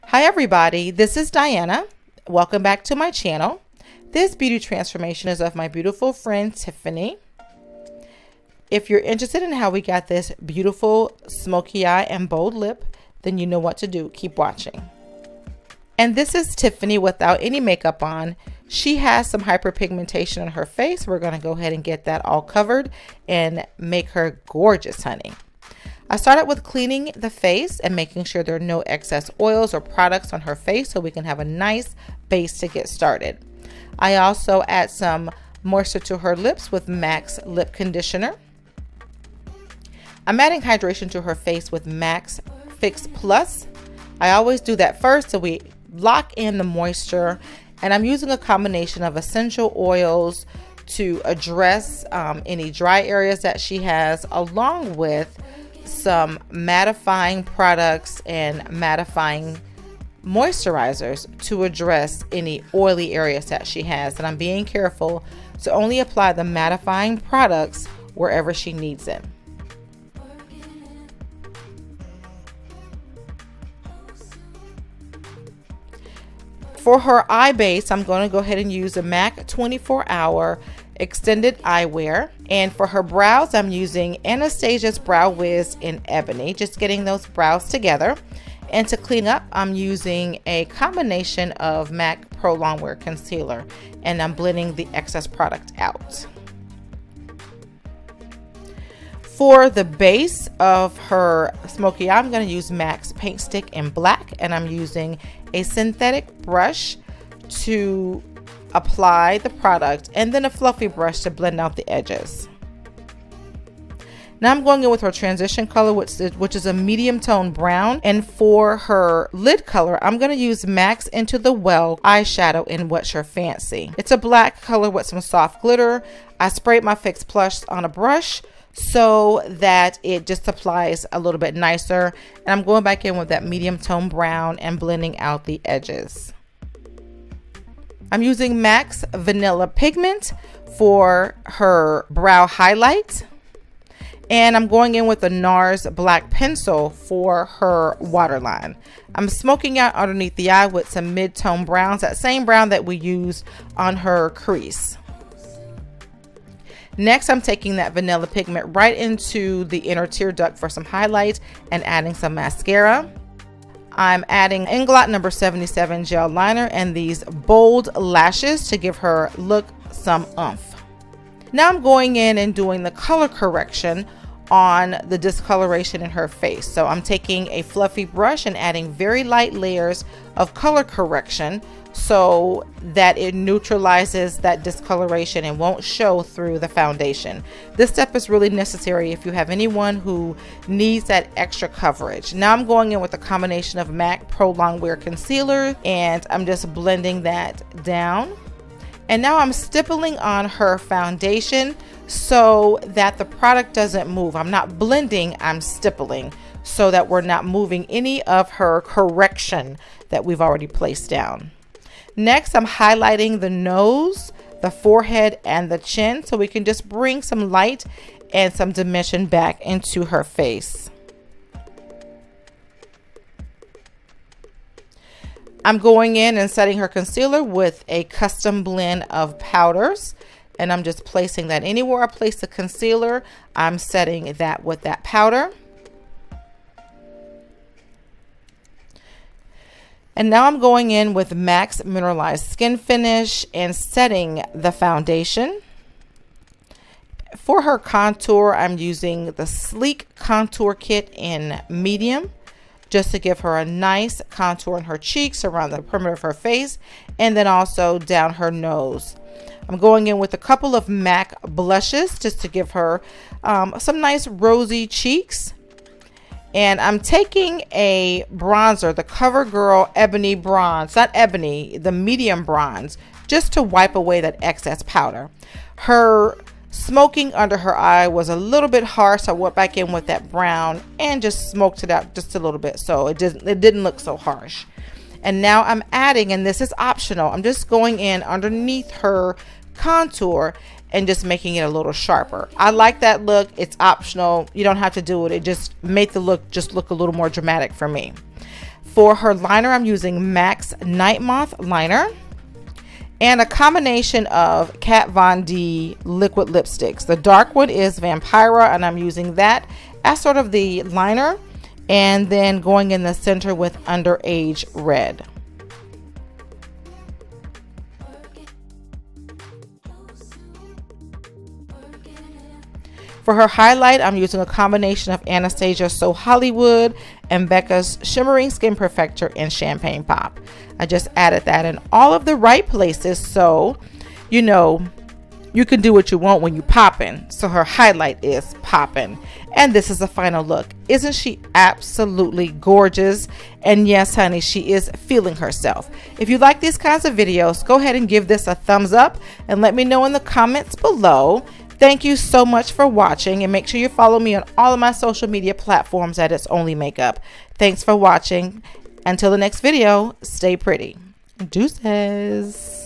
Hi everybody, this is Diana. Welcome back to my channel. This beauty transformation is of my beautiful friend Tiffany. If you're interested in how we got this beautiful smoky eye and bold lip, then you know what to do. Keep watching. And this is Tiffany without any makeup on. She has some hyperpigmentation on her face. We're going to go ahead and get that all covered and make her gorgeous, honey. I started with cleaning the face and making sure there are no excess oils or products on her face so we can have a nice base to get started. I also add some moisture to her lips with MAC's lip conditioner. I'm adding hydration to her face with MAC's Fix Plus. I always do that first so we lock in the moisture, and I'm using a combination of essential oils to address any dry areas that she has, along with some mattifying products and mattifying moisturizers to address any oily areas that she has. And I'm being careful to only apply the mattifying products wherever she needs it. For her eye base, I'm going to go ahead and use a MAC 24-hour extended eyewear, and for her brows I'm using Anastasia's Brow Wiz in Ebony, just getting those brows together. And to clean up, I'm using a combination of MAC Prolongwear Concealer, and I'm blending the excess product out. For the base of her smoky eye, I'm going to use MAC's Paint Stick in black, and I'm using a synthetic brush to apply the product and then a fluffy brush to blend out the edges. Now I'm going in with her transition color, which is a medium tone brown, and for her lid color I'm going to use MAC's Into the Well eyeshadow in What's Your Fancy. It's a black color with some soft glitter. I sprayed my Fix Plus on a brush so that it just applies a little bit nicer, and I'm going back in with that medium tone brown and blending out the edges. I'm using MAC's Vanilla Pigment for her brow highlight, and I'm going in with a NARS black pencil for her waterline. I'm smoking out underneath the eye with some mid-tone browns, that same brown that we used on her crease. Next, I'm taking that vanilla pigment right into the inner tear duct for some highlight and adding some mascara. I'm adding Inglot number 77 gel liner and these bold lashes to give her look some oomph. Now I'm going in and doing the color correction on the discoloration in her face. So I'm taking a fluffy brush and adding very light layers of color correction so that it neutralizes that discoloration and won't show through the foundation. This step is really necessary if you have anyone who needs that extra coverage. Now I'm going in with a combination of MAC Prolongwear Concealer, and I'm just blending that down. And now I'm stippling on her foundation so that the product doesn't move. I'm not blending, I'm stippling so that we're not moving any of her correction that we've already placed down. Next, I'm highlighting the nose, the forehead, and the chin so we can just bring some light and some dimension back into her face. I'm going in and setting her concealer with a custom blend of powders, and I'm just placing that anywhere I place the concealer, I'm setting that with that powder. And now I'm going in with MAC's Mineralized Skin Finish and setting the foundation. For her contour, I'm using the Sleek Contour Kit in medium, just to give her a nice contour in her cheeks, around the perimeter of her face, and then also down her nose. I'm going in with a couple of MAC blushes just to give her some nice rosy cheeks. And I'm taking a bronzer, the CoverGirl Ebony Bronze, not Ebony, the medium bronze, just to wipe away that excess powder. Her smoking under her eye was a little bit harsh, so I went back in with that brown and just smoked it out just a little bit so it didn't look so harsh. And now I'm adding, and this is optional, I'm just going in underneath her contour and just making it a little sharper. I like that look. It's optional. You don't have to do it. It just made the look just look a little more dramatic for me. For her liner, I'm using MAC's Night Moth liner and a combination of Kat Von D liquid lipsticks. The dark one is Vampira, and I'm using that as sort of the liner, and then going in the center with Underage Red. For her highlight, I'm using a combination of Anastasia So Hollywood and Becca's Shimmering Skin Perfector in Champagne Pop. I just added that in all of the right places, so you know you can do what you want when you poppin'. So her highlight is poppin'. And this is the final look. Isn't she absolutely gorgeous? And yes, honey, she is feeling herself. If you like these kinds of videos, go ahead and give this a thumbs up and let me know in the comments below. Thank you so much for watching, and make sure you follow me on all of my social media platforms at It's Only Makeup. Thanks for watching. Until the next video, stay pretty. Deuces.